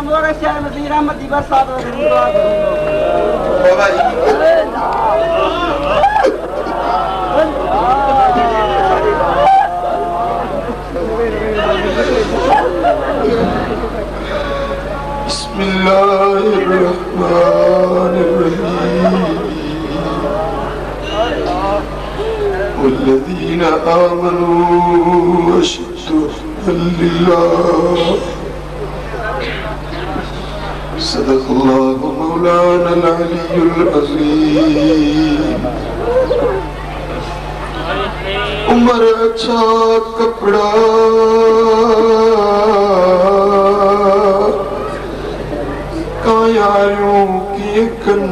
मोरे शहर में तेरी रहमत की बरसात हो रही दुआ बाबा जी बिस्मिल्लाहिर्रहमानिर्रहीम वल्लज़ीन आमनू अशद्दु लिल्लाह सदक़ल्लाहु मौलाना अल-अलियुल अज़ीम। उमर अच्छा कपड़ा कायारियों की कन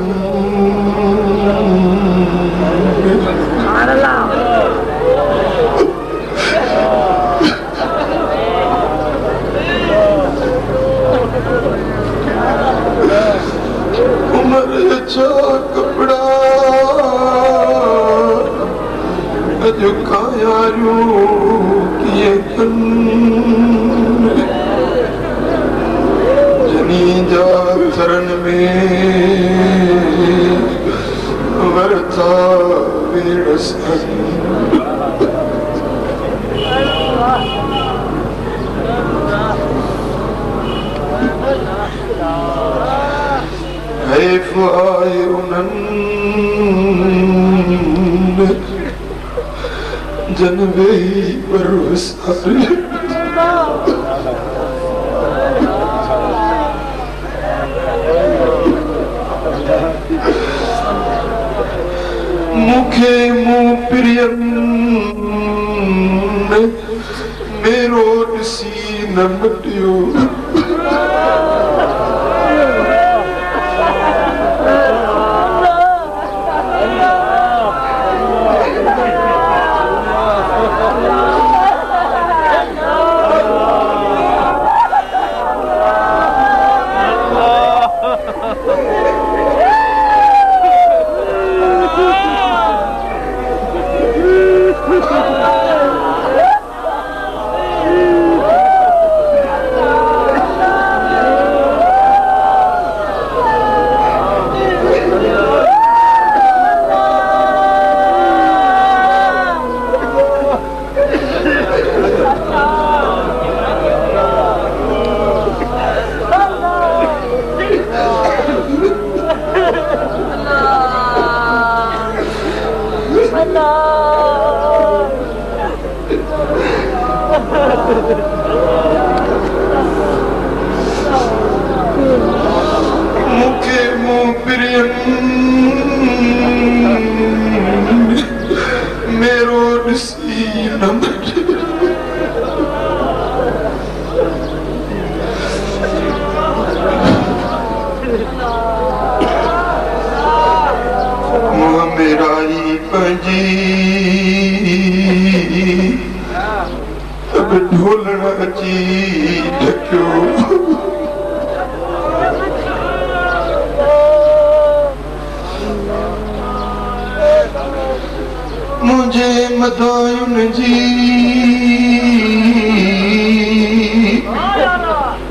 उमर अच्छा कपड़ा जो कायारियों की कन जनी जा चरण में वरता वीरस हैफ आए उन्हनि जनबे पर विसारे मुखे मुँह प्रियन मेरो ॾिसी न मटियो मुखे मुँह प्रियन मेरो ॾिसी न मटियो मुँह मेरा ही पंहिंजी अब ढोलण अची ढकियो मुझे मदायुन जी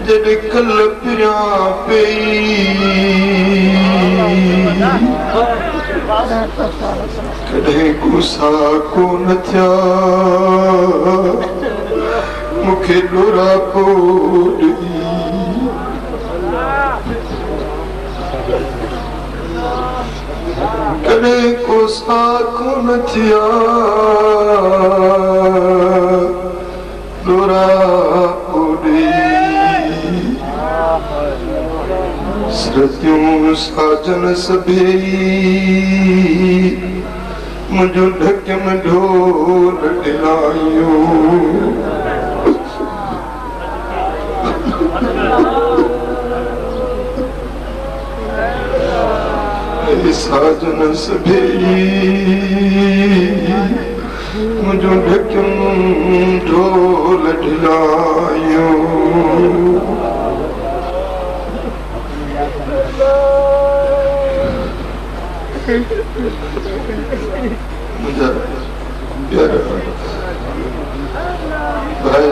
जॾ कल पिया पई कॾहिं गुस्सा कोन थिया मूंखे ॾोरापो ॾेई कॾहिं गुस्सा कोन थिया ॾोरापो ॾेई सतियूं साजन सभेई मुंहिंजो ढकियम ढोल ॾिलायो साजन सभेई मुंहिंजो ढकियम ढोल ढिलायो मुंहिंजा प्यारा भाई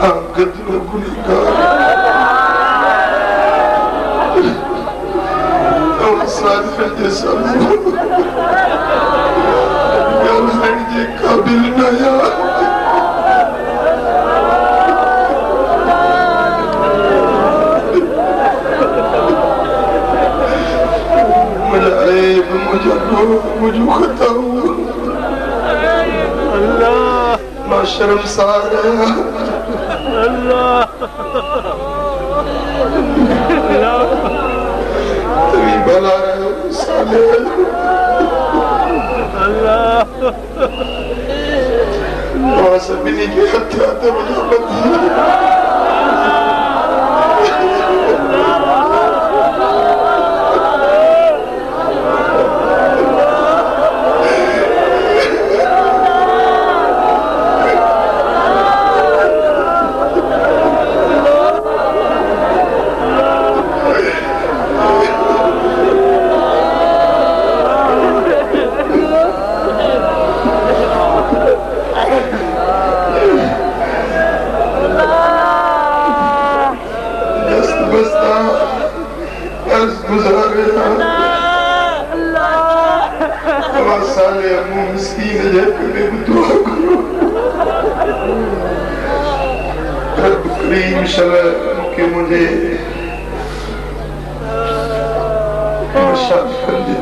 गदलो गुनहगार साधन जैसा गलहण जे काबिल न यार मुझे ऐब मुझे रोग मुझे खता हुआ मां शर्मसार है तभी भला रहे साले मां सभी के हत्याते कि मुझे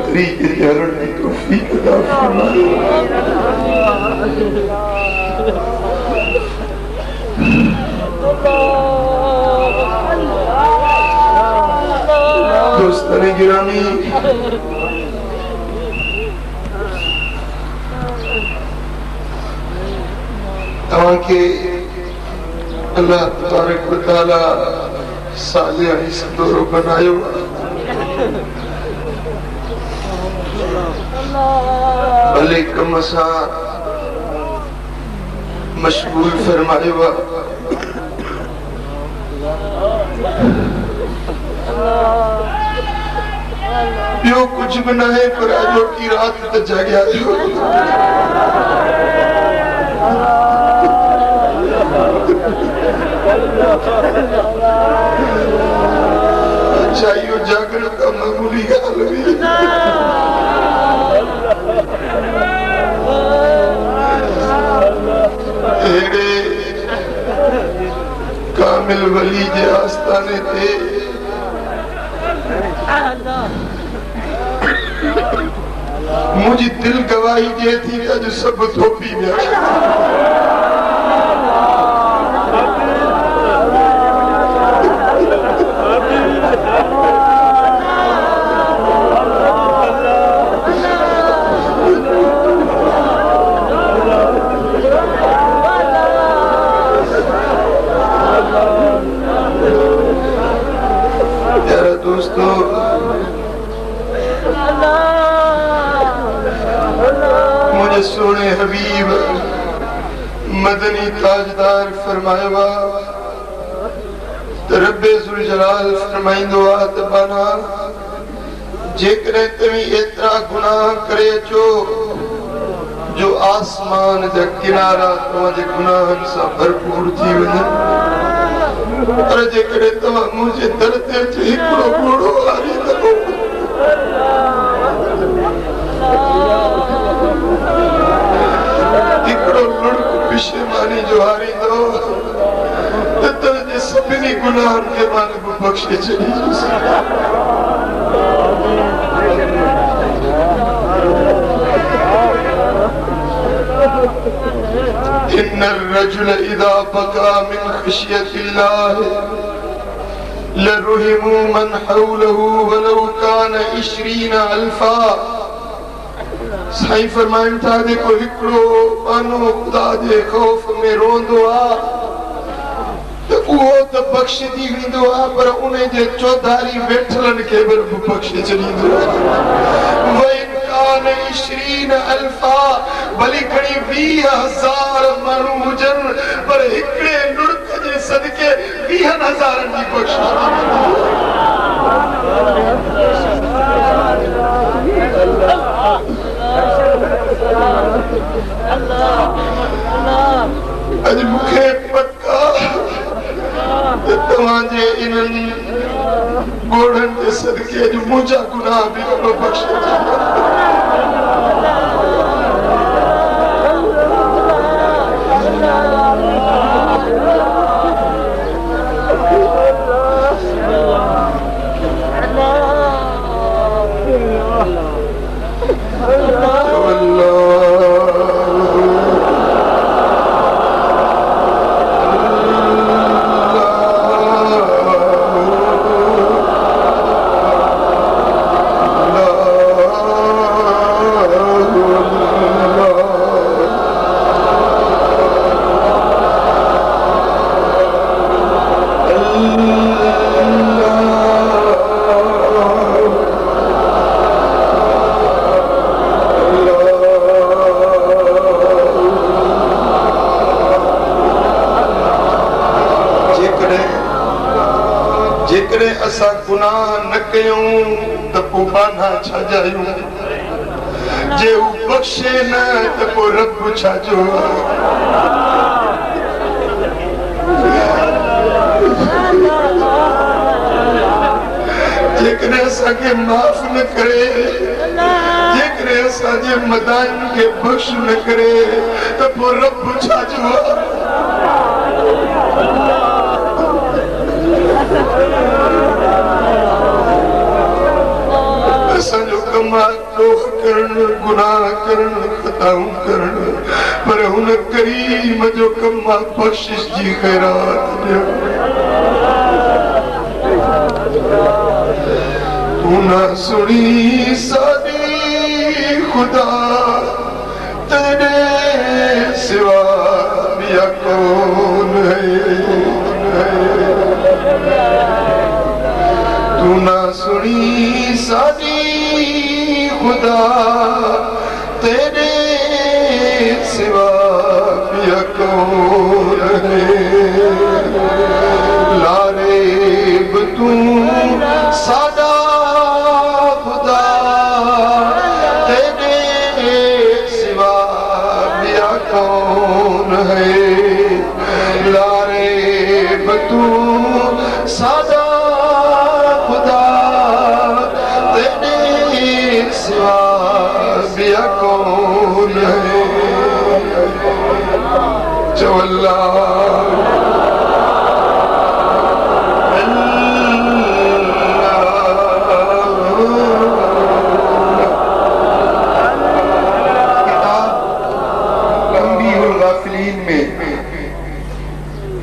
तरीके चरण की तौफीक अता फरमाए। दोस्तों गिरामी तव्हांखे अल्लाह तबारक व तआला सालिह सदोरो बनायो भले कम सां मशगूल फरमायो ॿियो कुछ भी न है पर अॼो की रात त जाॻिया अच्छा इहो जागण का मामूली ॻाल्हि हुई अहिड़े कामिल वली जे आस्थाने ते मुझी दिल गवाही दे थी अज सब थोपी यार दोस्तों मुझे सोने हबीब मदनी ताजदार फरमाया रब्बे जुल जलाल फरमाइंदो आ त बना जेकरे तवी एतरा गुनाह करे जो जो आसमान जा किनारा तव्हांजे गुनाहन सां भरपूर थी वञनि पर जेकरे तव्हां मुंहिंजे दर ते अची हिकिड़ो घोड़ो हारींदो हिकिड़ो लुड़क पिशेमानी जो हारींदो त तव्हांजे सभिनी गुनाहनि खे मां बख़्शे छॾींदुसि إن الرجل إذا بكى من خشية الله لرحموا من حوله ولو كان 20,000 साईं फरमाइनि था जेको हिकिड़ो पानो ख़ुदा जे ख़ौफ़ में रोंदो आहे त उहो त बख़्शे ॾींदो आहे पर उन जे चौधारी वेठलनि खे बि बख़्शे छॾींदो आहे 20,000 भली घणी 20,000 माण्हू हुजनि पर हिकिड़े लुड़क जे सदके 20,000 जी बख़्शिश अॼु मूंखे पक्का तव्हांजे इन्हनि गोड़नि जे सदके जो मुंहिंजा गुनाह बि बख़्श असां गुनाह न कयूं त पोइ बाना छा जायूं जे हू बख़्शे न त पोइ रब छा जो जेकॾहिं असांखे माफ़ न करे जेकॾहिं असांजे मदाइन खे बख़्श न करे त पोइ रब छा जो असांजो कम ॾोह करण गुनाह करण ख़ताऊं करण पर हुन करीम जो कम बख़्शिश जी ख़ैरात ॾियो तू ना सुणी साडी खुदा तेरे सिवा ॿिया कौन है तू ना सुनी साडी खुदा तेरे सिवा ॿिया कौन है लारे बि तू साडा खुदा तेरे सिवा ॿिया कौन है लारे बि तू साडा कौन है जो अल्लाह में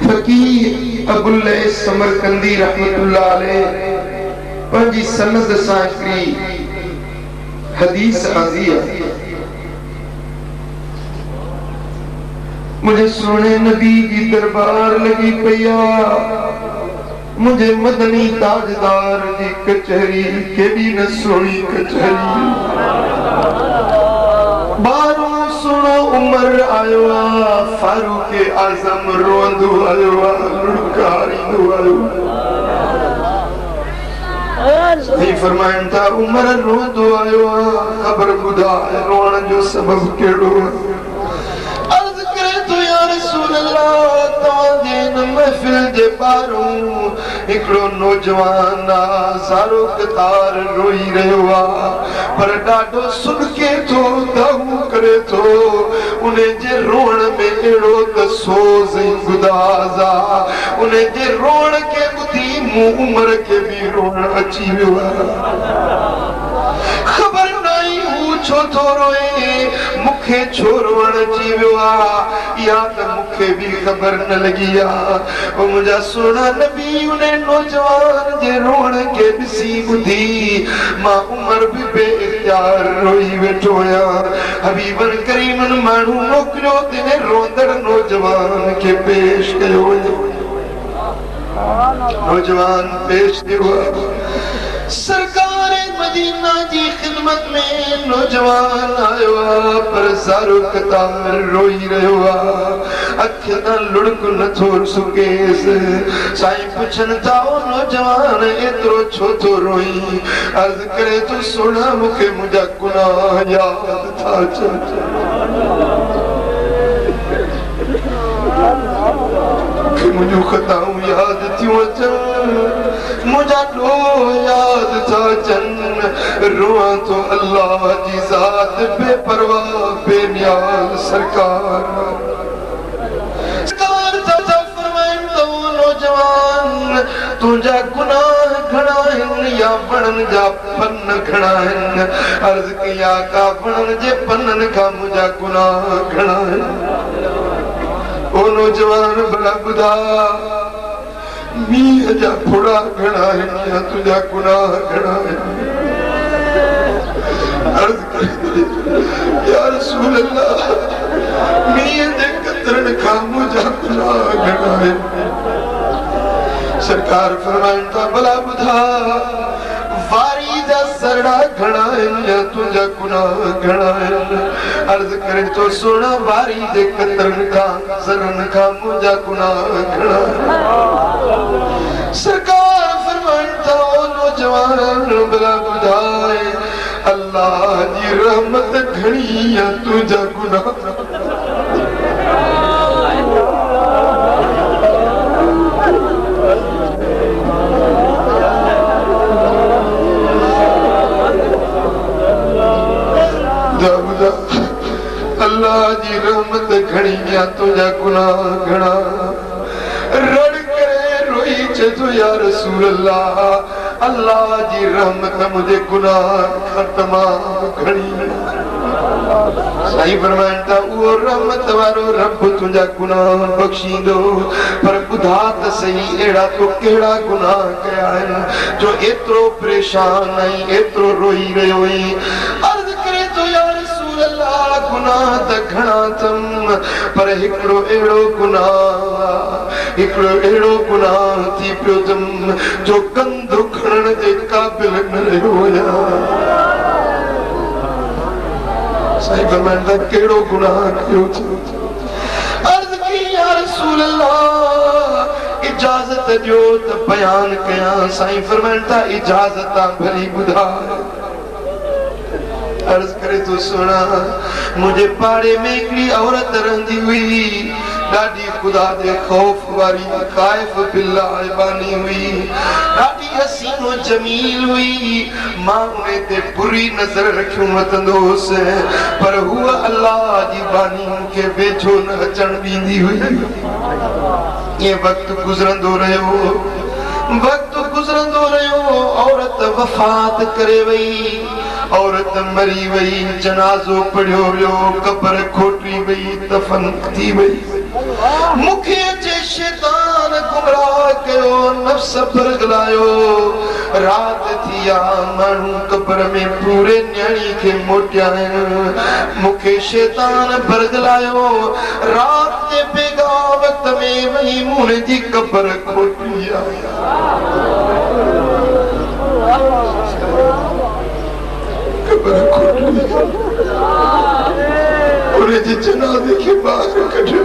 फकीर अबुल समरकंदी रहमतुल्लाह अलैह पंहिंजी सनद सां हिकिड़ी हदीस आंदी आहे मुझे सोने नबी की दरबार लगी पिया मुझे मदनी ताजदार की कचहरी केड़ी न सोनी कचहरी बारो सुनो उमर आयो फारूक आजम रोंदो आयो लुड़कारींदो आयो ही फरमाइन था उमर रोंदो आयो खबर ॿुधा रोण जो सबब केड़ो अर्ज़ करे तो या रसूल अल्लाह तव्हांजे इन महफ़िल जे ॿाहिरों हिकिड़ो नौजवान सारो कतार रोई रहियो आहे पर ॾाढो सुनके थो दाहू करे थो उन जे रोअण में अहिड़ो त सोज़ ऐं गुदाज़ आहे उन जे रोअण खे ॿुधी मूं उमर खे बि रोअण अची वियो आहे ख़बर नाई हू छो थो रोए मूंखे छो रोअण अची वियो आहे या त मूंखे बि ख़बर न लॻी आहे मुंहिंजा सुहिणा नबी उन नौजवान जे रोअण खे ॾिसी ॿुधी मां उमर बि बेइख्तियार रोई वेठो आहियां हबीबन करीमन माण्हू मोकिलियो तिन रोंदड़ नौजवान खे पेश कयो वञे नौजवान पेश थियो सरकार मदीना जी खिदमत में नौजवान आयो पर सारो कतार रोई रहियो अख तां लुड़क नथो सुकेस साईं पुछन था नौजवान एतिरो छो थो रोई अर्ज़ करे तो सोना मूंखे मुंहिंजा गुनाह याद था अचनि मुझे खताऊं याद थियूं अचन मुझा लो याद था चन रोआ तो अल्लाह जी ज़ात बेपरवाह बेनियाज सरकार नौजवान तुझा गुनाह घणा आहिनि या वणन जा पन घणा आहिनि अर्ज़ किया का वणन जे पनन खां मुंहिंजा गुनाह घणा आहिनि ओ नौजवान भला ॿुधा मींहं जा फुड़ा घणा आहिनि या तुंहिंजा गुनाह घणा आहिनि अर्ज़ कई या रसूल अल्लाह मींहं जे कतरन खां मुंहिंजा गुनाह घणा आहिनि सरकार फरमाइनि था भला ॿुधा वारी जा सरड़ा घणा आहिनि या तुंहिंजा गुनाह घणा आहिनि अर्ज़ करे तो सुण वारी जे कतरनि खां ज़रनि खां मुंहिंजा गुनाह घणा आहिनि सरकार फरमाइनि था ओ नौजवान भला ॿुधाए अल्लाह जी रहमत घणी या तुंहिंजा गुनाह अल्लाह जी रहमत घणी या तुझा गुनाह घणा रड़ करे रोई चतो या रसूल अल्लाह अल्लाह जी रहमत मुझे गुनाह तमाम घणी साईं फरमाइनि था उहो रहमत वारो रब तुंहिंजा गुनाह बख़्शींदो पर ॿुधा त सही अहिड़ा तो कहिड़ा गुनाह कया आहिनि जो एतिरो परेशान आई एतिरो रोई रहियो हुई अर्ज़ करे तो या रसूल अल्लाह गुनाह त घणा अथमि पर हिकिड़ो अहिड़ो गुनाह थी पियो अथमि जो कंधु खणण जे क़ाबिल न रहियो हुया साईं फरमाइनि था कहिड़ो गुनाह कयो अर्ज़ की या रसूल अल्लाह इजाज़त ॾियो त बयान कयां साईं फरमाइनि था इजाज़त आहे भली ॿुधा अर्ज़ करे तो सुना मुझे पाड़े में हिकिड़ी औरत रहंदी हुई ॾाढी ख़ुदा जे ख़ौफ़ वारी ख़ाइफ़ बिल्लाह बानी हुई ॾाढी हसीनो जमील हुई मां उन ते बुरी नज़र रखियूं वतंदो हुअसि पर हूअ अल्लाह जी बानी मूंखे वेझो न अचण ॾींदी हुई ईअं वक़्तु गुज़रंदो रहियो औरत वफ़ात करे वई औरत मरी वई जनाज़ो पढ़ियो वियो क़ब्र खोटी वई दफ़न थी वई मूंखे अचे शैतान गुमराह कयो नफ़्स बरगलायो रात थी आ माण्हू क़ब्र में पूरे न्याणी खे मोटिया आहिनि मूंखे शैतान बरगलायो रात जे बेगा वक़्त में वही मुंहिंजी जी क़ब्र खोटी उनजे जनाज़े खे ॿाहिरि कढियो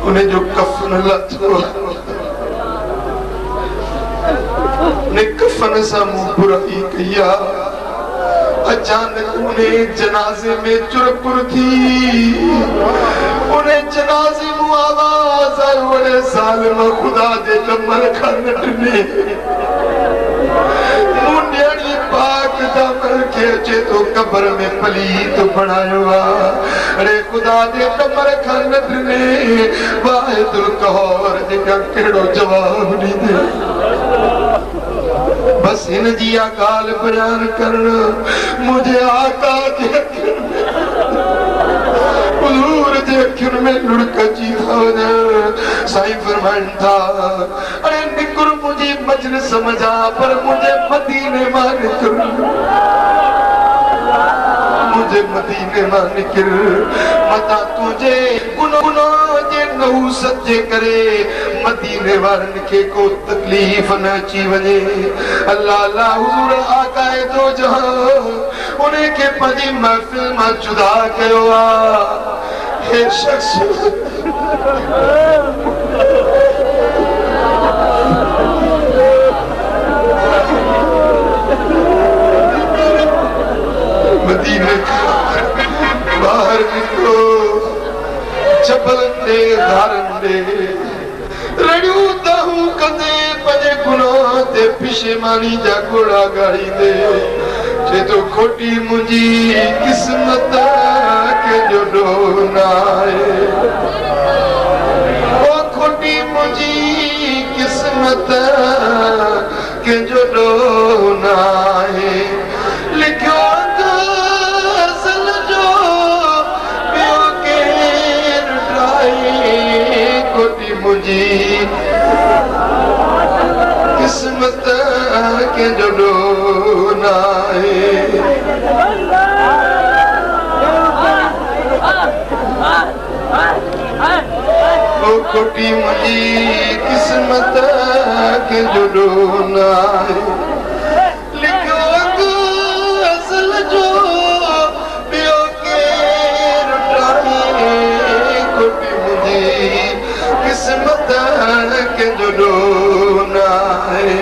उनजो कफ़न लथो उन कफ़न सां मूं बुराई कई आहे अचानक उन जनाज़े में चुरपुर थी उन जनाज़े में आवाज़ आई वड़े ज़ालिम खुदा जे कमर खां न ॾिने मूं न्याणी पाक दामन खे अचे तो क़ब्र में पलीत बणायो आहे अरे खुदा जे कमर खां न ॾिने वाहिदुल कहर जेका कहिड़ो जवाब ॾींदे बस हिन जी आ ॻाल्हि बयान करण मुझे आका जे हुजूर जे अखियुनि में लुड़क अची था वञे साईं फरमाइनि था अरे निकुर मुंहिंजी मजलिस समझा पर मुंहिंजे मदीने मां निकिर मुझे मदीने मां निकिर मता तुझे गुनाह जे नहूसत जे करे मदीने वारनि खे को तकलीफ़ न अची वञे अल्लाह अल्लाह हुजूर आकाए दो जहां उन्हें के पंहिंजी महफ़िल मां जुदा कयो आहे हे शख्स मदीने बाहर निकलो चपलंदे धारंदे रड़ियूं ताहूं कंदे पंहिंजे गुनाह ते पिशेमानी जा घोड़ा ॻाईंदे जे तो खोटी मुंहिंजी किस्मत कंहिंजो ॾोह न आहे ओ खोटी मुंहिंजी किस्मत कंहिंजो ॾोह न आहे लिखियो अज़ल जो ॿियो केरु ठाहे खोटी मुंहिंजी किस्मत कंहिंजो ॾोह न आहे ओ खोटी मुंहिंजी किस्मत कंहिंजो ॾोह न आहे लिखियो अज़ल जो ॿियो केरु ठाहे खोटी मुंहिंजी किस्मत कंहिंजो ॾोह न आहे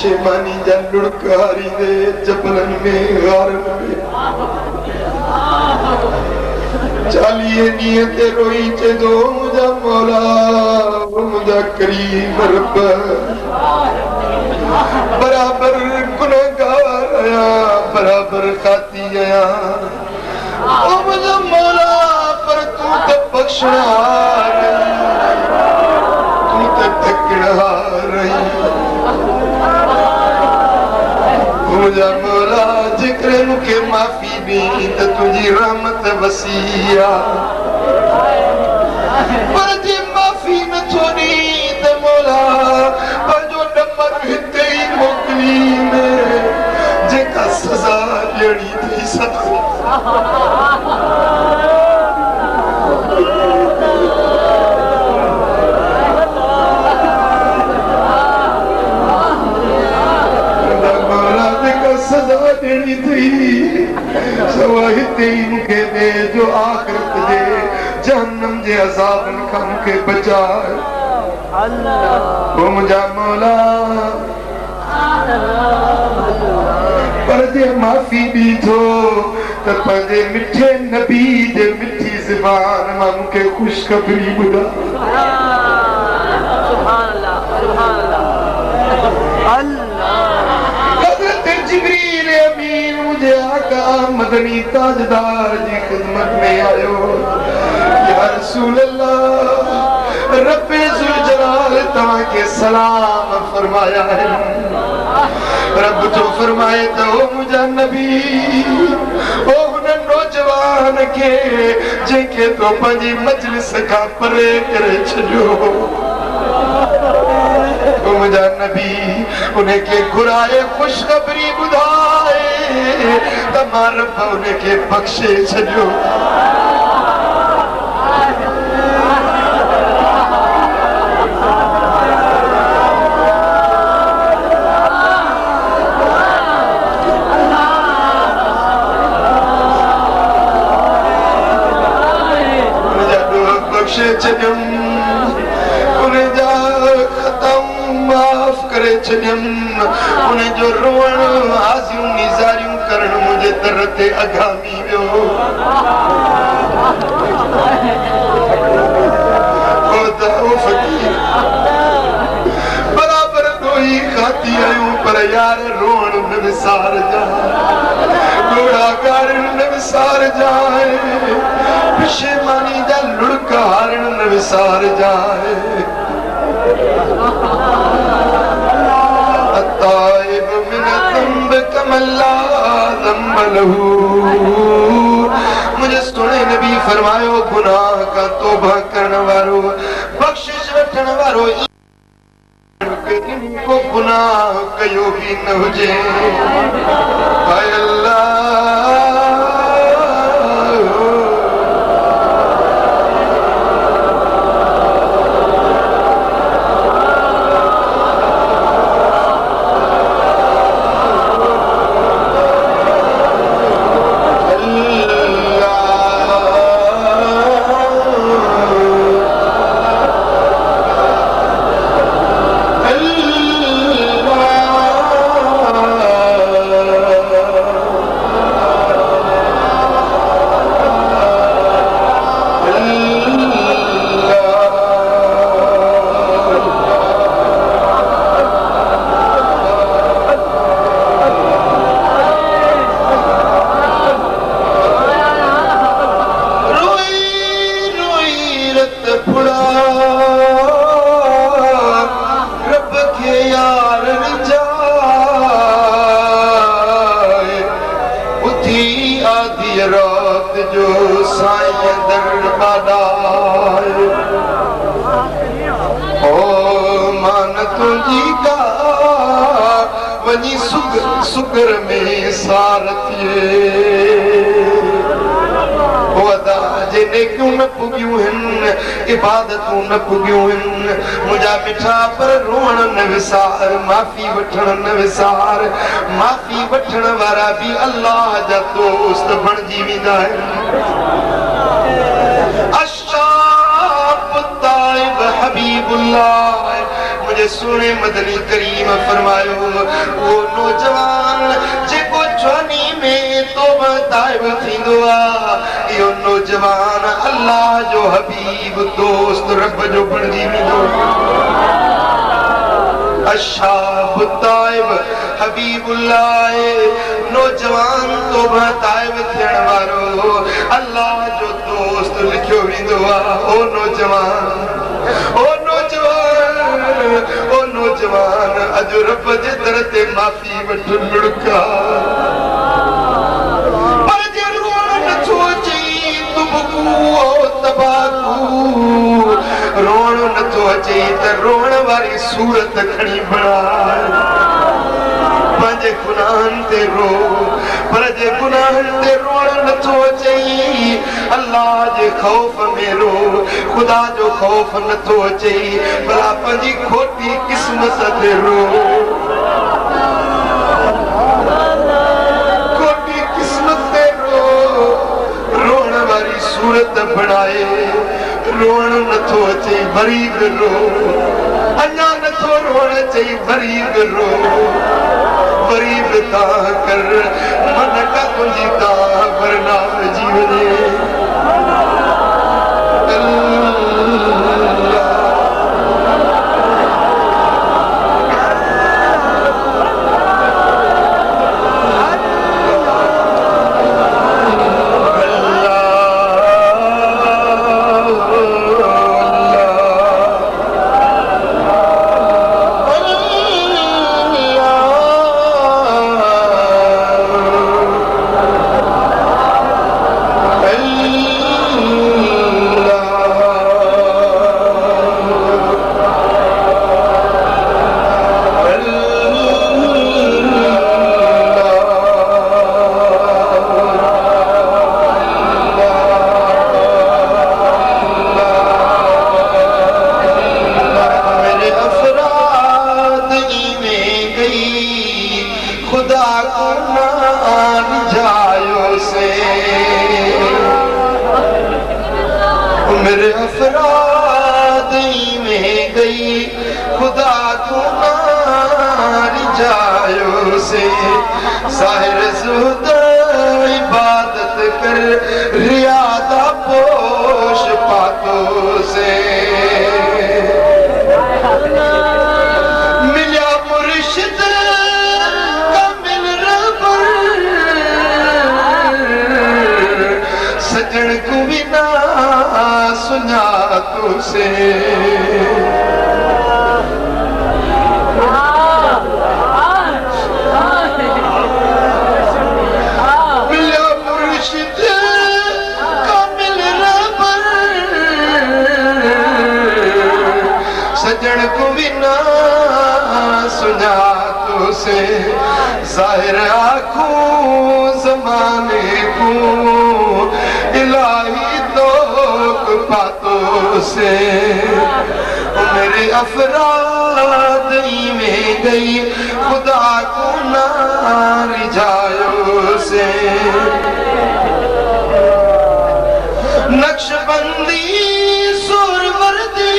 पिशेमानी जा लुड़कारी दे चपलन में गारन में 40 ॾींहं ते रोई चेदो मुंहिंजा मौला मुंहिंजा करीम रब बराबर गुनहगार आहियां बराबर खाती आहियां ओ मुंहिंजा मौला पर तूं त बख़्शणहार तूं त ढकणहार मुंहिंजा मौला जेकरे मूंखे माफ़ी ॾी त तुंहिंजी रहमत वसीअ पर जे माफ़ी नथो ॾी त मौला पंहिंजो नंबर हिते ई मोकिली जेका सज़ा ॾियणी थी सघे सज़ा ॾियणी थी सवा हिते ई मूंखे ॾे जो आख़िरत जे जहन्नम जे अज़ाबनि खां मूंखे बचाए ओ मुंहिंजा मौला पर जे माफ़ी ॾी थो त पंहिंजे मिठे नबी जे मिठी ज़बान मां मूंखे ख़ुशख़बरी ॿुधा जिब्रील अमीन मुझे आका मदनी ताजदार जी खिदमत में आयो या रसूल अल्लाह रब्बे ज़ुल जलाल तव्हां के सलाम फरमाया है रब जो फरमाए तो मुझा नबी ओ हुन नौजवान के जेके तो पंजी मजलिस का परे करे छो मुझा नबी उन्हें के घुराए खुशखबरी बुधाए तमार उन्हें के बख्शे छो माफ करे छॾियम उन्हें जो रोअण आसियूं निज़ारियूं करण मुझे दर ते अगामी वियो बराबर ॾोही खाती आहियूं पर यार रोअण न विसार जा घोड़ा गारण न विसार जाए पिशेमानी जा लुड़क हारण न विसार जाए ताइब मिन ज़ंब कमल्ला ज़ंब लहू मुझे सुने नबी फरमायो गुनाह का तौबा करण वारो बख्शिश वठण वारो को गुनाह कयो भी न हुजे हाय अल्लाह सुगर में सारथिए जिन्हें क्यों न पुगियूं हिन इबादतूं न पुगियूं हिन मुझा मिठा पर रोअण न विसार माफ़ी वठण न विसार माफ़ी वठण वारा भी अल्लाह जा दोस्त बणजी वेंदा आहिनि अशाब ताइब हबीबुल्लाह मुझे सुने मदनी करीम फरमायो वो नौजवान जेको जवानी में तौबा ताइब थींदो आहे इहो नौजवान अल्लाह जो हबीब दोस्त रब जो बणजी वेंदो अशाब ताइब हबीबुल्लाह नौजवान तौबा ताइब थियण वारो अल्लाह जो दोस्त लिखियो वेंदो आहे ओ नौजवान ओ नौजवान अज रब जे दर ते माफ़ी वठ लुड़का पर जे रोअण नथो अचई तुबकू ओ तबाकू रोअण नथो अचई त रोअण वारी सूरत खणी बणाए पंहिंजे गुनाहनि ते रो पर जे गुनाहनि ते रोअण नथो अचई अल्लाह जे खौफ में रो खुदा जो खौफ नथो अचई भला पंहिंजी खोटी किस्मत ते रो खोटी किस्मत ते रो रोअण वारी सूरत बणाए रोअण नथो अचई वरी बि रो अञा नथो रोअण अचई वरी बि रो वरी बि तव्हां कर मन का तुंहिंजी तव्हां वरना जी वञे मेरे अफराद में गई खुदा को नार जायो से साहिर जुद इबादत कर रियादा पोश पातों से मिला मुर्शिद का मिल रबर सजन को बिना सुना तुझसे मिला मुर्शिद का मिल रबर सजन को बिना सुना तुझसे जाहिर आँखों जमाने को इलाही तो बातों से मेरे अफराद में गई खुदा को नार जायो से नक्शबंदी सुरवर्दी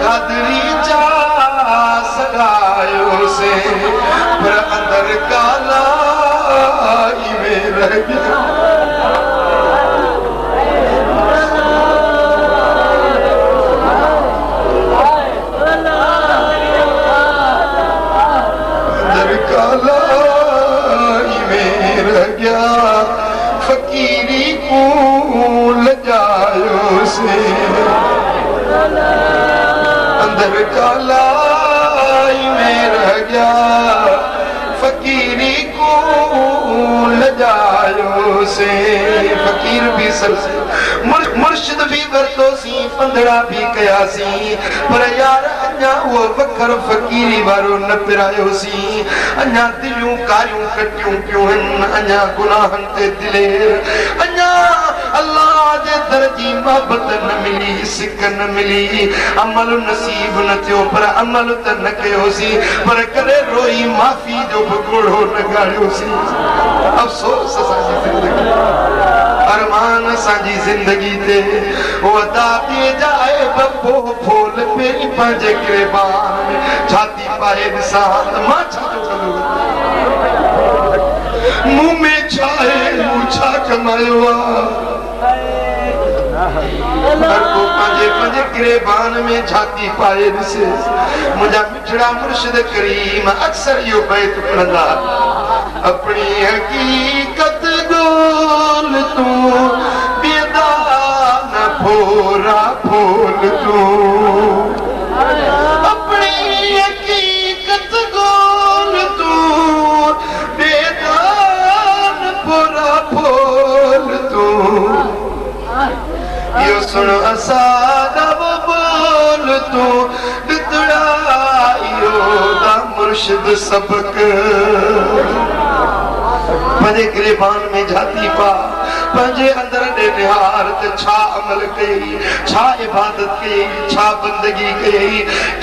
कादरी जा सगायो से पर अंदर काला में रह गया फकीरी को लजायो से अंदर कालाई में रह गया फकीरी को लजायो से फकीर भी सबसे मुर्शिद भी वरतो सी पंधड़ा भी कया सी पर यार अन्या वो वखर फकीरी वारो न पिरायो सी अन्या दिलियूं कारियूं कटियूं पियूं अन्या गुनाहन ते दिलेर अन्या अल्लाह जे दर जी मोहब्बत न मिली सिक न मिली अमल नसीब न थियो पर अमल त न कयो सी पर करे रोई माफी जो भगोड़ो न गाड़ियो सी अफसोस असांजी जिंदगी अरमान असांजी जिंदगी ते वो अदा दे जाए बब्बो फूल पे पंहिंजे गिरबान में छाती पाए निशान मां छा तो करूं मुंह में छाए मुछा कमायो हर को पंहिंजे गिरबान में छाती पाए ॾिसे मुंहिंजा मिठड़ा मुर्शिद करीम अक्सर इहो बैत पढ़ंदा अपनी हकीकत गोल तू बेदा न फोरा फोल तू अपनी हकीकत गोल तू बेदा न फोरा फोल तू यो सुन असादा वो बोल तू दितड़ा यो दा मुर्शिद सबक पंहिंजे गिरबान में जाती पा पंहिंजे अंदर दे निहार ते छा अमल कई छा इबादत कई छा बंदगी कई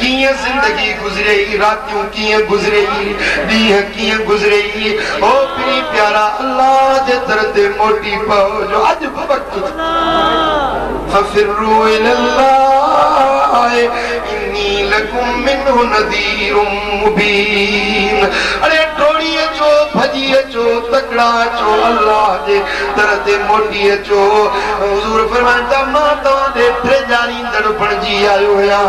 कीअं जिंदगी गुजरई रातियूं कीअं गुजरई ॾींहं कीअं गुजरई ओ पीरी प्यारा अल्लाह जे दर ते मोटी पओ जो अॼु वक़्त फफिरू इलल्लाह इन्नी लकुम मिन्हु नज़ीरुम मुबीन अरे टोड़ी अचो भजी अचो तकड़ा अचो अल्लाह जे दर ते मोटी अचो हुजूर फरमाईंदा मां तव्हां जे ट्रेजारींदड़ बणिजी आयो आहियां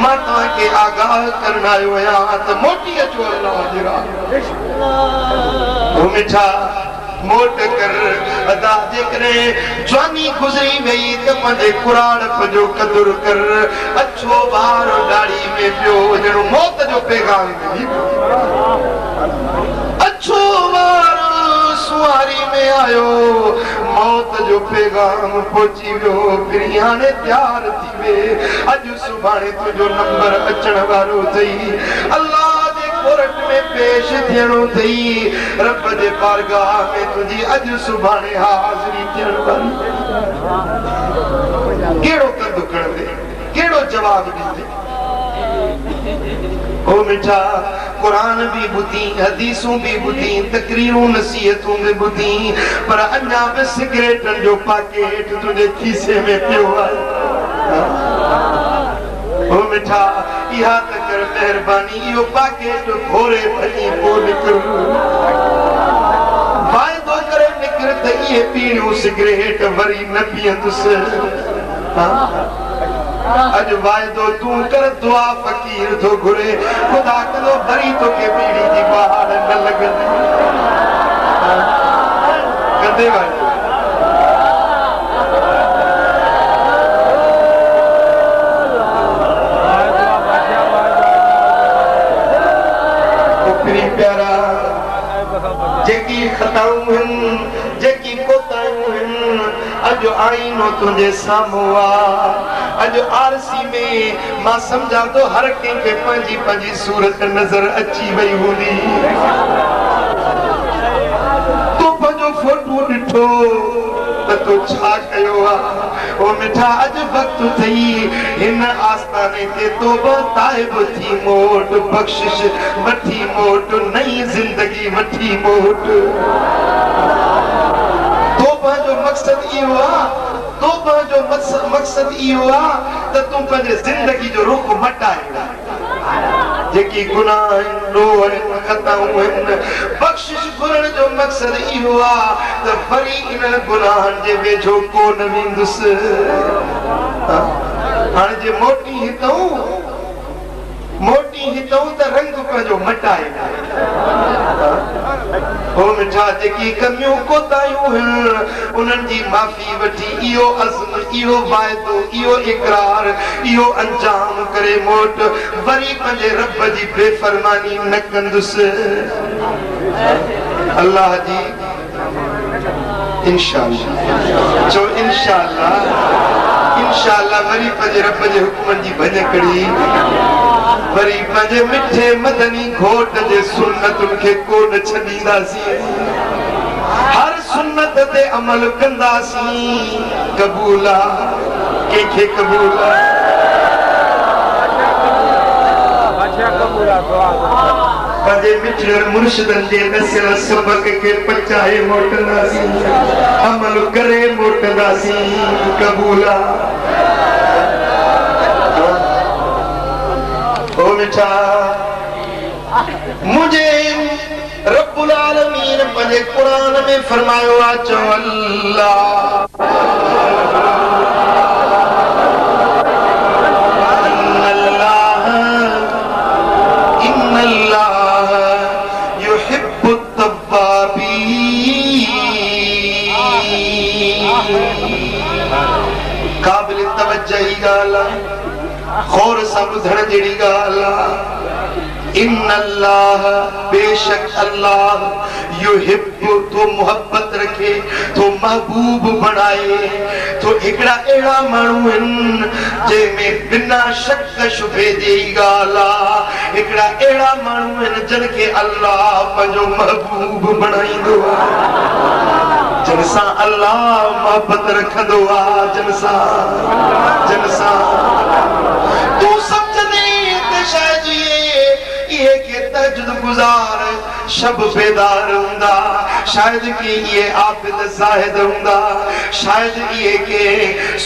मां तव्हांखे आगाह करण आयो आहियां त मोटी अचो अल्लाह जे राह मिठा मोट कर अदा जेकरे जवानी गुजरी वई त पंहिंजे कुराड़ जो कदुर कर अच्छो बार दाढ़ी में पियो जहिड़ो मौत जो पैगाम मिली अच्छो बार सुवारी में आयो मौत जो पैगाम पहुंची वियो फिर हाणे तैयार थी वे अॼु सुभाणे तुंहिंजो नंबर अचण वारो अथई अल्लाह कोर्ट में पेश थियणो थई रब जे बारगाह में तुंहिंजी अॼु सुभाणे हाज़िरी थियण वारी कहिड़ो कंदु खणंदे कहिड़ो जवाब ॾींदे ओ मिठा कुरान भी बुधी हदीसूं भी बुधी तकरीरूं नसीहतूं भी बुधी पर अञा भी सिगरेटन जो पैकेट तुझे खीसे में पियो आहे ओ मिठा इहा त कर मेहरबानी इहो पैकेट घोरे भली पो निकिर वाइदो करे निकिर त इहे पीणियूं सिगरेट वरी न पीअंदुसि अज वाइदो तू कर दुआ फकीर तो घुरे खुदा कदो भरी तो के बीड़ी जी बाहर न लगंदी कंदे वाइदो ओकरी प्यारा जेकी खताऊं हन जेकी कोतायूं हन अज आईनो तुझे साम्हूं आ अज आरसी में मां समझा तो हर कंहिंखे पंहिंजी पंहिंजी सूरत नज़र अची वई हूंदी तो पंहिंजो फोटो ॾिठो त तो छा कयो आहे ओ मिठा अज वक्त थई हिन आस्ताने ते तौबा ताइब थी मोट बख्शिश वठी मोट नई जिंदगी वठी मोट तौबा जो मकसद इहो आहे तौबा जो मकसद इहो आहे त तूं पंहिंजे ज़िंदगी जो रुख मटाए जेकी गुनाह आहिनि रोह आहिनि खताऊं आहिनि बख़्शिश घुरण जो मकसद इहो आहे त वरी इन गुनाहनि जे वेझो कोन वेंदुसि हाणे जे मोटी हितऊं त रंग पंहिंजो मटाए ओ मिठा जेकी कमियूं कोतायूं आहिनि उन्हनि जी माफ़ी वठी इहो अज़्म इहो वाइदो इहो इक़रार इहो अंजाम करे मोट वरी पंहिंजे रब जी बेफ़रमानी न कंदुसि अल्लाह जी इंशाअल्लाह जो इंशाअल्लाह वरी पंहिंजे रब जे हुक्मनि जी भञकड़ी वरी पंहिंजे मिठे मदनी घोट जे सुन्नतुनि खे कोन छॾींदासीं हर सुन्नत ते अमल कंदासीं क़बूल आहे कंहिंखे क़बूल आहे पंहिंजे मिठड़े मुर्शिदनि जे नसियल सबक खे पचाए मोटंदासीं अमल करे मोटंदासीं क़बूल आहे ओ मिठा मुझे रब्बुल आलमीन पंहिंजे कुरान में फरमायो आहे चओ अल्लाह इन्नल्लाह युहिब्बु तव्वाबीन काबिल तवज्जो ॻाल्हि खौर सां ॿुधण जहिड़ी ॻाल्हि आहे इन्नल्लाह बेशक अल्लाह युहिब्बु तो मोहब्बत रखे तो महबूब बनाए तो हिकड़ा अहिड़ा माण्हू आहिनि जंहिंमें बिना शक शुबे जी ॻाल्हि आहे हिकड़ा अहिड़ा माण्हू आहिनि जिन खे अल्लाह पंहिंजो महबूब बणाईंदो आहे जिन सां अल्लाह मोहब्बत रखंदो आहे जिन सां तूं समझंदे त शायद इहे के तहज्जुद गुज़ार शब बेदार हूंदा शायद कि ये आबिद ज़ाहिद हूंदा शायद ये के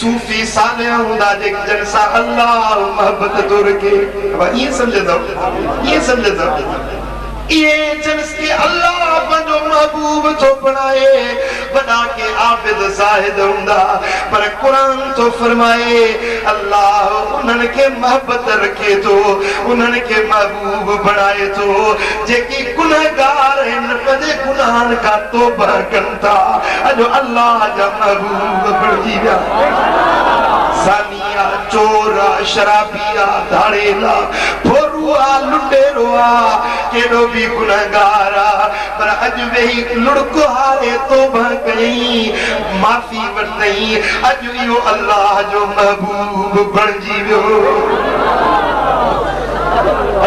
सूफी सालिह हूंदा जिन सां अल्लाह मोहब्बत तो रखे ये समझंदो ये जिनस के अल्लाह पंहिंजो महबूब तो बनाए बना के आबिद ज़ाहिद हूंदा पर कुरान तो फरमाए अल्लाह उन्हनि खे मोहब्बत रखे थो उन्हनि खे महबूब बनाए थो जेकी गुनहगार आहिनि पंहिंजे गुनाहनि खां तौबा कनि था अॼु अल्लाह जा महबूब बणिजी विया सानिया चोरा शराबिया धाड़ेला फोरुआ लुटेरोआ केॾो बि गुनहगार आहे पर अॼु वेही लुड़को हारे तौबा कयई माफ़ी वरितई अॼु इहो अल्लाह जो महबूब बणिजी वियो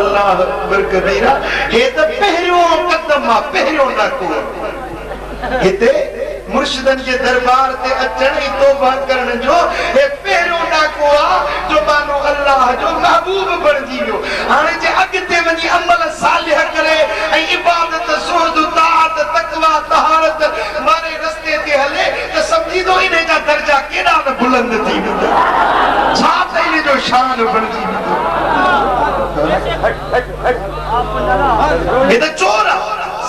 अल्लाह अकबर कबीरा हे त पहिरियों क़दम आहे पहिरियों ॾाको हिते मुर्शिदन के दरबार ते अचण ई तौबा करण जो हे पहिरियों ॾाको आहे जो मानो अल्लाह जो महबूब बणिजी वियो हाणे जे अॻिते वञी बुलंद थी वेंदा छा त इन जो शान बणजी वेंदो ये तो चोर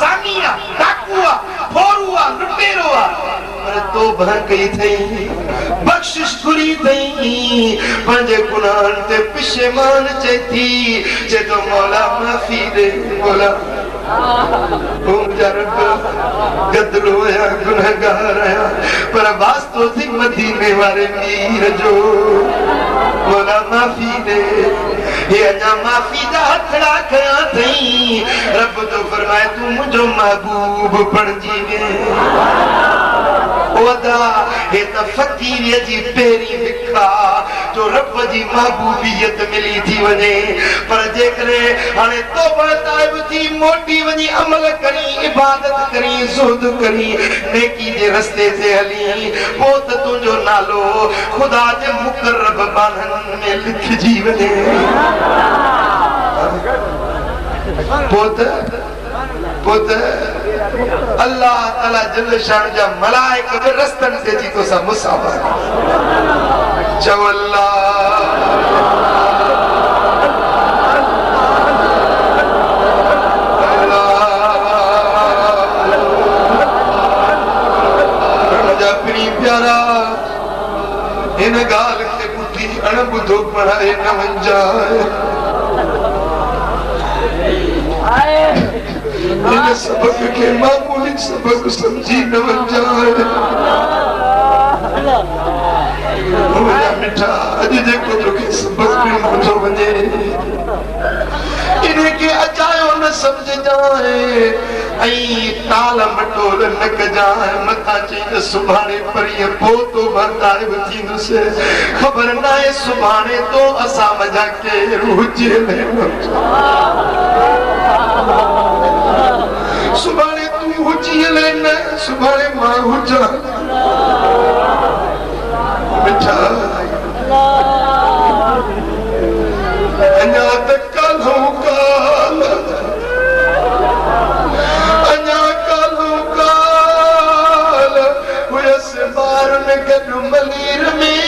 सानिया डाकुआ फोरुआ लुटेरोआ पर तो भंकई थई बख्शिश घुरी थई पंज गुनाहन ते पिशेमान चेती जे तो मौला माफी दे मौला गदलो या गुनहगार आया पर वास्तो थी मदीने वाले मीर जो मौला माफी दे ये अजा माफी दा हथड़ा खया थई रब तो फरमाए तू मुझो महबूब बन जीवे ओदा हे त फकीर जी पेरी विखा जो रब जी महबूबियत मिली थी वने पर जेकरे हाने तौबा ताइब थी मोटी वनी अमल करी इबादत करी जुहद करी नेकी जे रस्ते से हली पोत तुझो नालो खुदा जे मुकर्रब बानन में लिख जी वने पोत अल्लाह ताला जल शान जा मलाइक बि रस्तन ते जी तो सा मुसाफा चव अल्लाह जा प्री प्यारा इन गाल के बुद्धि अणबुधो पढ़ाए न वंजाए इन सबक के मामूली सबक समझी न वंजाए मुझा मिठा अज जेको तोखे सबक में मुझो वञे इन्हें के अजायो न समझ जाए आई ताल मटोल न कजाए मथा चीन सुभाणे परीह पोतो भरताए वथींदो से खबर नाए सुभाणे तो असा मजा के रुजे ले सुभाणे तू हुजी ले न सुभाणे मां हुजा मिठा अञा तक कालो काल अञा कालो काल हुयस बारन गॾु मलीर में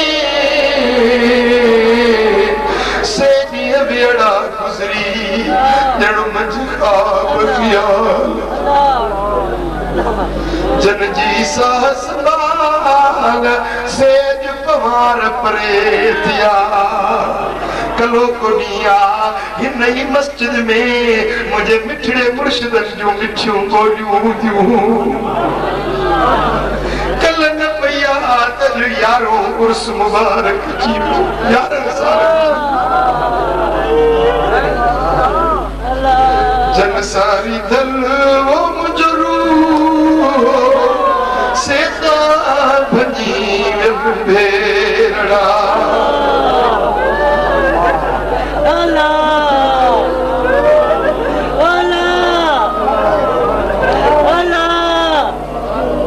सेॾीअ वेड़ा गुज़री ॼण मंझ ख़्वाब ख़्याल जन जी साहस बाल सेज पवार परे थिया कलो कोनिया हिन ही मस्जिद में मुझे मिठड़े मुर्शिदन जो मिठियूं ॿोलियूं थियूं कल न पया तज यारो उर्स मुबारक जी यारन साल जन सारी दल वो मुजरू सेता भजी भेड़ा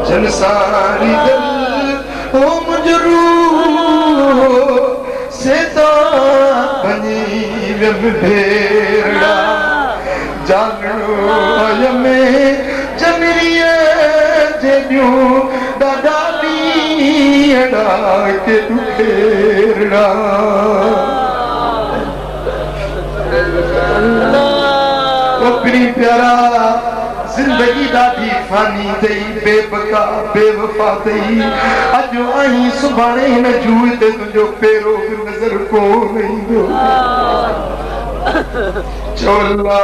जन सारी दल वो मुजरू सेता भजी भेड़ा जानू में जनरिए जेबियूं दादा ॾींहड़ा के दुखेड़ा अपनी प्यारा जिंदगी ॾाढी फानी थई बेबका बेवफा थई अॼु आई सुभाणे हिन जूअ ते तुंहिंजो पेरो बि नज़र कोन ईंदो चोला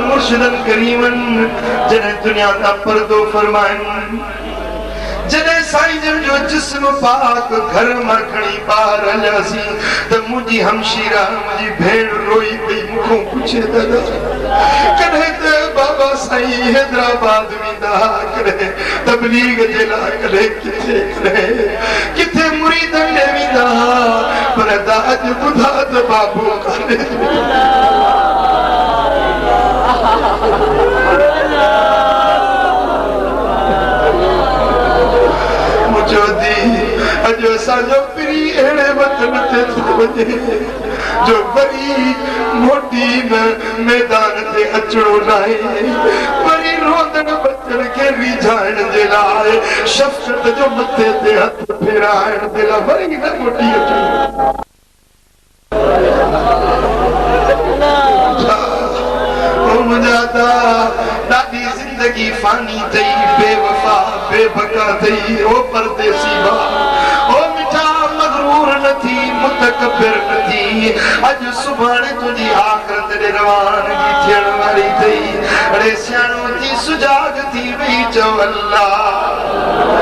मुर्शिदन करीमन जने दुनिया का पर्दो फरमाइन जने साईं जो जिस्म पाक घर मां खणी ॿार हलियासीं त मुंहिंजी हमशीरा मुंहिंजी भेण रोई पई मूंखां पुछे दादा कॾहिं त बाबा साईं हैदराबाद वेंदा कॾहिं तबलीग जे लाइ कॾहिं किथे मुरीदन ॾे वेंदा पर दाद ॿुधा त बाबो कान्हे मुझो दी अजो असांजो पिरी अहिड़े वतन ते थो वञे जो वरी मोटी न मैदान ते अचणो नाहे वरी रोदन बचण खे रिझाइण जे लाइ शफ़क़त जो मथे ते हथ फेराइण जे लाइ वरी न मोटी अचणो ॾाढी ज़िंदगी फानी थई बेवफा बेबका थई ओ परदेसी भाउ ओ मिठा मगरूर न थी मुतकब्बिर न थी अॼु सुभाणे तुंहिंजी आख़िरत ॾे रवानगी थियण वारी थई अड़े सियाणो थी सुजाग थी वई चओ अल्लाह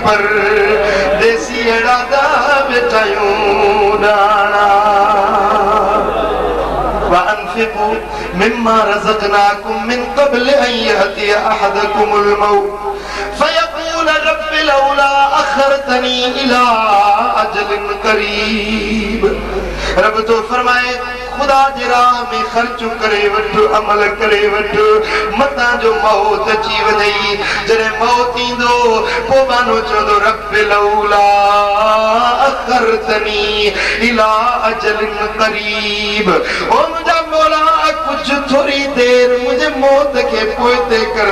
पर देसी अड़ा दा बेटायूं डाना वअनफिकू मिम्मा रज़क़नाकुम मिन क़ब्ल अन यअतिय अहदकुमुल मौत फयक़ूल रब्बि लौला अख़रतनी इला अजलिन क़रीब रब तो फरमाए खुदा जी राह में ख़र्च करे वठ अमल करे वठ मतां जो मौत अची वञई जॾहिं मौत ईंदो पोइ मानो चवंदो रब लौला अख़रतनी इला अजलिन क़रीब ओ मुंहिंजा मौला कुझु थोरी देरि मुंहिंजे मौत खे पोइते कर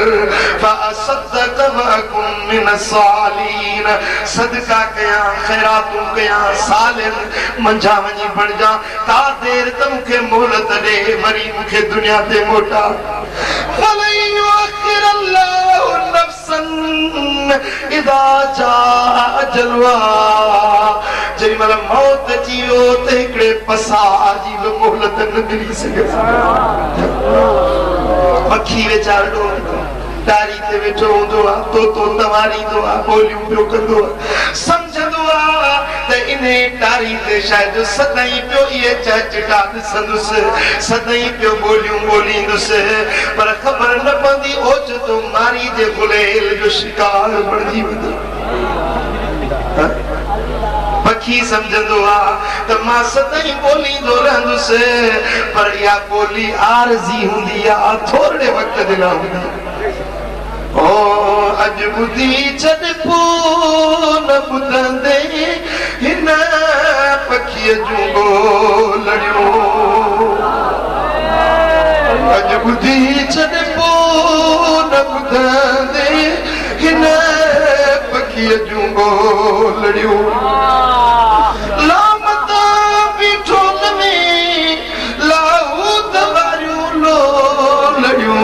फ़असद्दक़ वअकुन मिन सालिहीन सदका कयां ख़ैरातूं कयां सालिन मंझा वञी बणिजा का देरि त मूंखे मोहलत ॾे वरी मूंखे दुनिया ते मोटा वलन युअख़िर अल्लाहु नफ़्सन इज़ा जाअ अजलुहा जेॾी महिल मौत अची वियो त हिकिड़े पसा जी बि मोहलत न मिली सघे पखी वीचारो डारी ते वेठो हूंदो आहे तोतो तवारींदो आहे ॿोलियूं पियो कंदो आहे सम्झंदो आहे त इन डारी ते शायदि सदाईं पियो इहे चहचटा ॾिसंदुसि सदाईं पियो ॿोलियूं ॿोलींदुसि पर ख़बर न पवंदी ओचितो मारी जे गुलेल जो शिकार बणिजी वेंदो पखी सम्झंदो आहे त मां सदाईं ॿोलींदो रहंदुसि पर इहा ॿोली आरज़ी हूंदी आहे थोरे वक़्त जे लाइ हूंदी ओ अॼु ॿुधी छॾ पोइ न ॿुधंदे हिन पखीअ जूं ॻोल्हियूं अॼु ॿुधी छॾ पोइ न ॿुधंदे हिन पखीअ जूं ॻोल्हियूं लामता बीठोल में लाहूत वारियूं लोलड़ियूं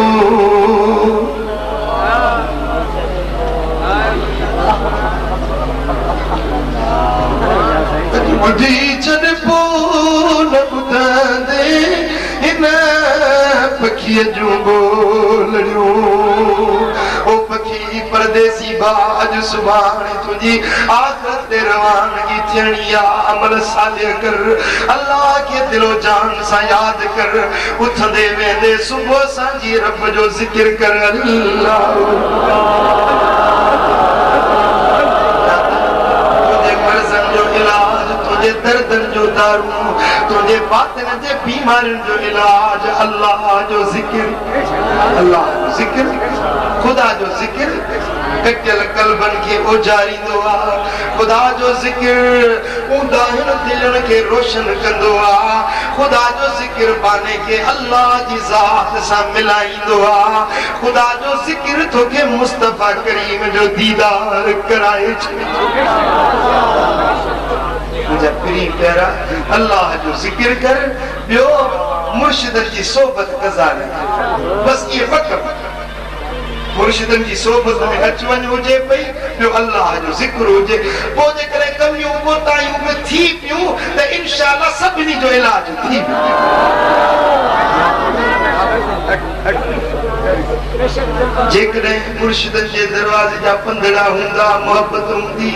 ॿुधी छॾ पोइ न ॿुधंदे हिन पखीअ जूं ॻोल्हियूं ओ पखी परदेसी भाउ अॼु सुभाणे तुंहिंजी आख़िरत ते रवानगी थियणी आहे अमल सालिह कर अल्लाह खे दिलो जान सां यादि कर उथंदे वेंदे सुबुह सां जी रब जो ज़िक्र कर अल्लाह तुंहिंजे दर्दनि जो दारू तुंहिंजे बातिन जे बीमारियुनि जो इलाज अल्लाह जो ज़िक्र अल्लाह जो ज़िक्र ख़ुदा जो ज़िक्र कटियल क़ल्बनि खे ओजारींदो आहे ख़ुदा जो ज़िक्र ऊंदाहियुनि दिलनि खे रोशन कंदो आहे ख़ुदा जो ज़िक्र बाने खे अल्लाह जी ज़ात सां मिलाईंदो आहे ख़ुदा जो ज़िक्र तोखे मुस्तफ़ा करीम जो दीदार कराए छॾींदो मुंहिंजा प्री प्यारा अल्लाह जो ज़िक्र कर ॿियो मुर्शिदनि जी सोबत गुज़ारे बस ये वक़्त मुर्शिदन जी सोबत में अच वञ हुजे पई ॿियो अल्लाह जो ज़िक्र हुजे पोइ जेकॾहिं कमियूं कोताहियूं बि थी पियूं त इंशाअल्लाह सभिनी जो इलाज थी जेकॾहिं मुर्शिदन जे दरवाज़े जा पंधड़ा हूंदा मोहब्बत हूंदी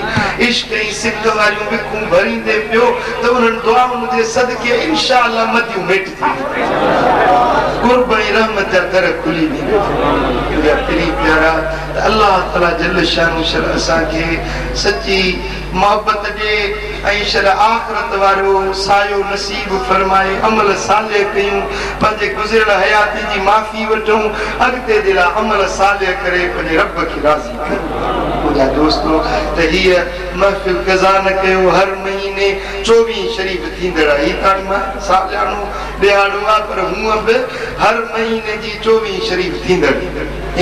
इश्क ऐं सिक वारियूं विखूं भरींदे पियो त उन्हनि दुआउनि जे सदके इंशाअल्लाह मदियूं मेट थी कुर्ब ऐं रहमत जा दर खुली वेंदा मुंहिंजा प्री प्यारा अल्लाह ताला जल शानो शर असांखे सची मोहब्बत ॾे ऐं शर आख़िरत वारो सायो नसीब फरमाए अमल सालिह कयूं पंहिंजे गुज़िरियल हयाती जी माफ़ी वठूं अॻिते जे लाइ अमल सालिह करे पंहिंजे रब खे राज़ी कयूं मुंहिंजा दोस्तो त हीअ महफ़िल क़ज़ा न कयो हर महीने 24 शरीफ़ थींदड़ आहे हीअ ताणी मां सालियानो ॾियारो आहे पर हूअं बि हर महीने जी 24 शरीफ़ थींदड़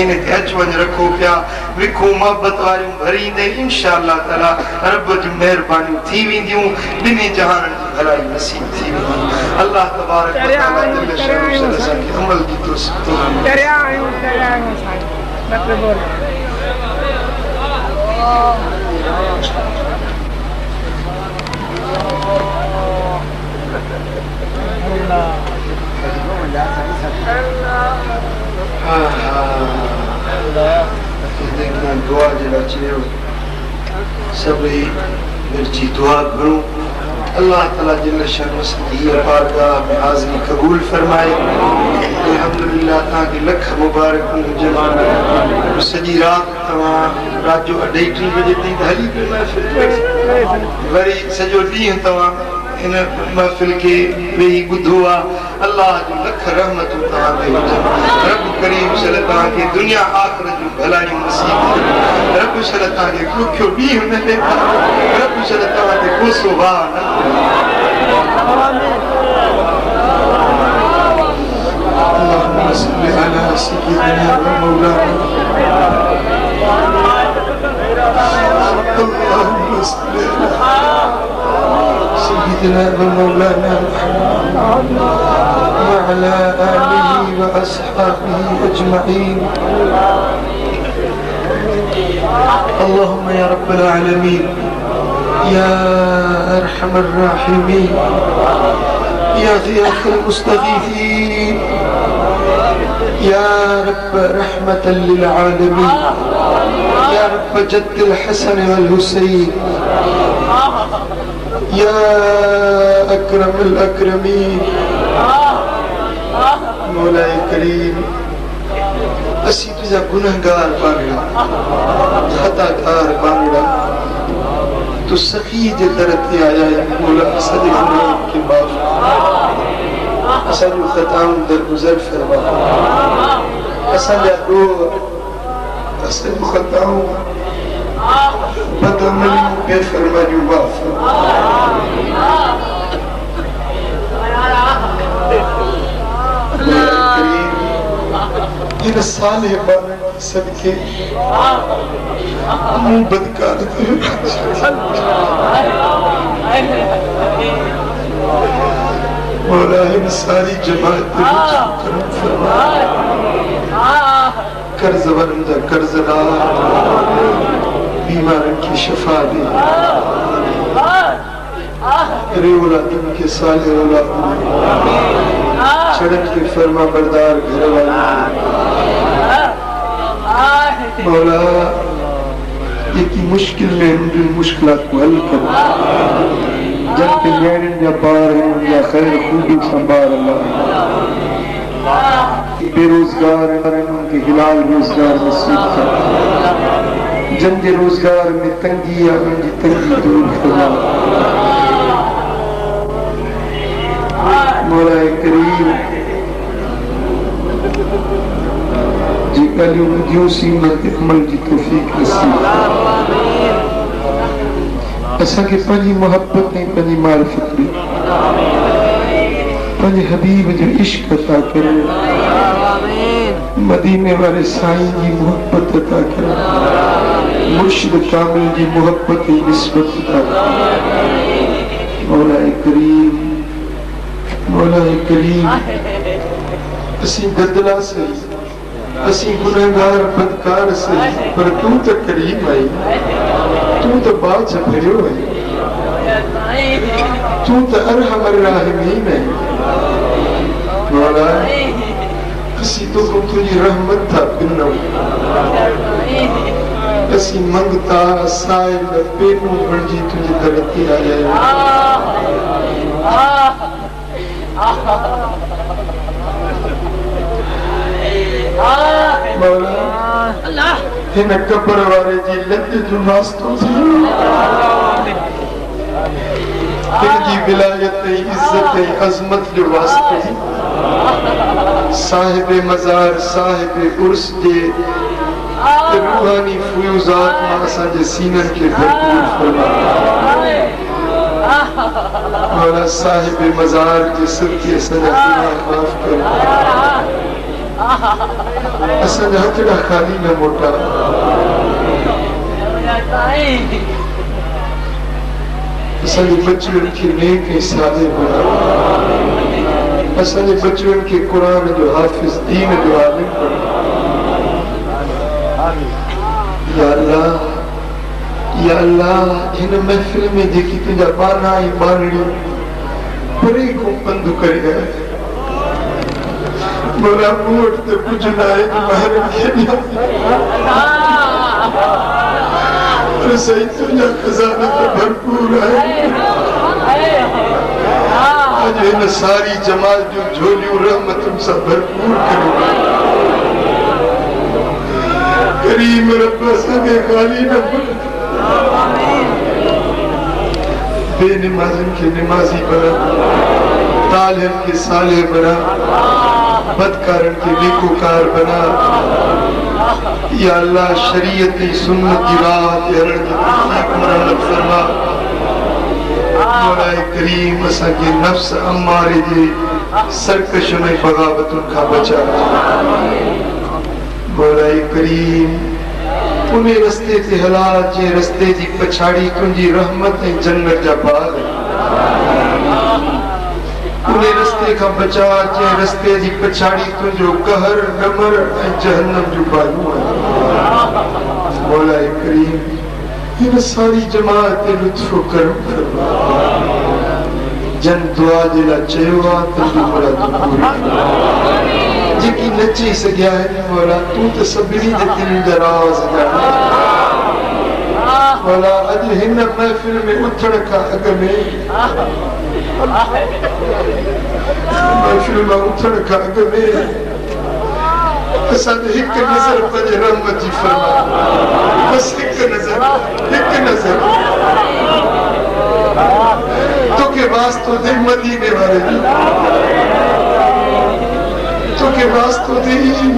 इन ते अच वञ रखो पिया विखूं मोहब्बत वारियूं भरींदे इंशाअल्लाह ताला रब जूं महिरबानियूं थी वेंदियूं ॿिन्ही जहाननि जी भलाई नसीब थी वेंदी अल्लाह तबारक व तआला जल शानो असांखे अमल जी तौफ़ीक़ दुआ जे लाइ चयो सभई मिर्ची दुआ करो अल्लाह ताला जल शानो हीअ बारगाह में हाज़िरी क़बूल फरमाए अल्हम्दुलिल्लाह तव्हांखे लख मुबारकूं हुजनि सॼी राति तव्हां राति जो 2:30 बजे ताईं हली पियो महफ़िल वरी सॼो ॾींहुं तव्हां इन महफ़िल के वेही ॿुधो आहे अल्लाह जो लख रहमतूं तव्हां ते हुजनि रब करीम शल तव्हांखे दुनिया आख़िरत जूं भलायूं नसीब कनि रब शल तव्हांखे ॾुखियो ॾींहुं न ॾे रब शल तव्हांखे गुस्सो वाह न اللهم صل على سيدنا ومولانا اللهم صل على سيدنا ومولانا محمد وعلى آله وأصحابه أجمعين اللهم يا رب العالمين يا أرحم الراحمين يا غياث المستغيثين يا رب رحمة للعالمين يا رب جد الحسن والحسين يا أكرم الأكرمين مولاي كريم असीं तुंहिंजा गुनहगार बांगड़ा खताकार बांगड़ा तू सखी जे दर ते आया है मौला सदे गुनाह के माफ़ असांजूं ख़ताऊं दरगुज़र फरमा असांजा ॾोह असांजूं ख़ताऊं बदअमलियूं बेफ़रमानियूं माफ़ इन साले बारन सदके मुंह बदकार मौला इन सारी जमात करम फरमा कर्ज वरन जा कर्ज ला बीमारन की शफा दे रे औलादन के साले औलाद छड़न के फरमा बरदार घर वाले मौला जेकी मुश्किल में उन मुश्किलात को हल कर जन पे न्याणियुनि जा ॿार आहिनि उन जा ख़ैर खूबी संभाल अल्लाह बेरोज़गार आहिनि उनखे हिलाल रोज़गार नसीब कर जन जे रोज़गार में तंगी आहे उनजी तंगी दूर फरमा मौला करीम जी ॻाल्हियूं ॿुधियूं सीमत अमल जी तौफ़ीक़ नसीब असांखे पंहिंजी मोहब्बत ऐं पंहिंजी मारिफत ॾे पंहिंजे हबीब जो इश्क अता कर मदीने वारे साईं जी मोहब्बत अता कर मुर्शिद कामिल जी मोहब्बत ऐं निस्बत अता कर मौला करीम मौला करीम असीं गदला सही असी गुनहगार बदकार सही पर तू तो करीम आई, तू तो बाज भरियो है, तू तो अरहमर राहिमीन है। मौला असी तो को तुझी रहमत था पिन्नो, असी मंगता साइल पेनू बणजी तुझी दरती आ जाए। मौला हिन कब्र वाले जी लज जो नास्तो थी, हिन जी विलायत इज्जत अजमत जो वास्ते साहिब मजार साहिब उर्स जे रूहानी फयूजात मां असांजे सीनन के भरपूर फरमा। मौला साहिब मजार जे सदके असांजा गुनाह माफ कर, असांजा हथड़ा खाली न मोटा। असांजे बचड़न खे नेक ऐं सादे बना, असांजे बचड़न खे कुरान जो हाफिज दीन जो आलिम बना। या अल्लाह हिन महफिल में जेकी तुंहिंजा बाना ऐं बानड़ियूं परे को पंधु करे आया, मौला मूं वटि त कुझु न आहे जो ॿाहिरि खे पर सही तुंहिंजा खज़ाना त भरपूर आहे। अॼु हिन सारी जमात जूं झोलियूं रहमतुनि सां भरपूर करे। करीम रब असांखे ख़ाली न बना, बेनमाज़िन खे निमाज़ी बना, तालिहन के साले बना, बदकारन के नेकोकार बना। या अल्लाह शरीयत सुन्नत की राह ते हलण जी तौफीक मरहमत फरमा। मौला करीम असांखे नफ्स अम्मारे जे सरकशुन ऐं बगावतुनि खां बचा। मौला करीम उन रस्ते ते हला जे रस्ते जी पछाड़ी तुंहिंजी रहमत ऐं जन्नत जा बाग, उन रस्ते का बचा जे रस्ते जी पछाड़ी तुझो कहर नमर ऐं जहन्नम जो बालू है। मौला करीम हिन सारी जमात ते लुत्फ करम फरमा। जन दुआ जे लाइ चयो आहे तुंहिंजो मुराद पूरी जेकी न चई सघिया आहिनि। मौला तूं त सभिनी जे दिलनि जा राज़ ॼाणे। मौला अॼु हिन महफ़िल में उथण खां अॻु में महफिल में उथण खां अॻु में असांखे हिकु नज़र पंहिंजे रहमत जी फरमा। बस हिकु नज़र, हिकु नज़र तोखे वास्तो दे मदीने वारे जी, तोखे वास्तो दे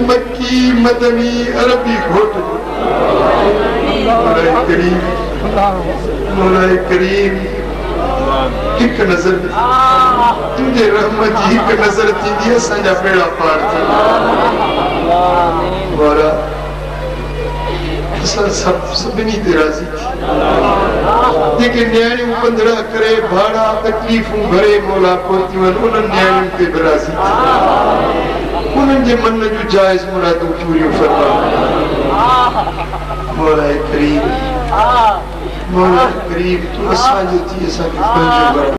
मक्की मदनी अरबी घोट। मौला करीम हिक नजर तुझे रहमत जी हिक नजर थी असांजा बेड़ा पार थी। मौला असां सभिनी ते राज़ी थी। जेके न्याणियूं पंधड़ा करे भाड़ा तकलीफ़ूं भरे मौला पहुतियूं आहिनि उन्हनि न्याणियुनि ते बि राज़ी थी। उन्हनि जे मन जूं जाइज़ मुरादूं पूरियूं फरमा। मौला करीम, मौला करीम तूं असांजो थी असांखे पंहिंजो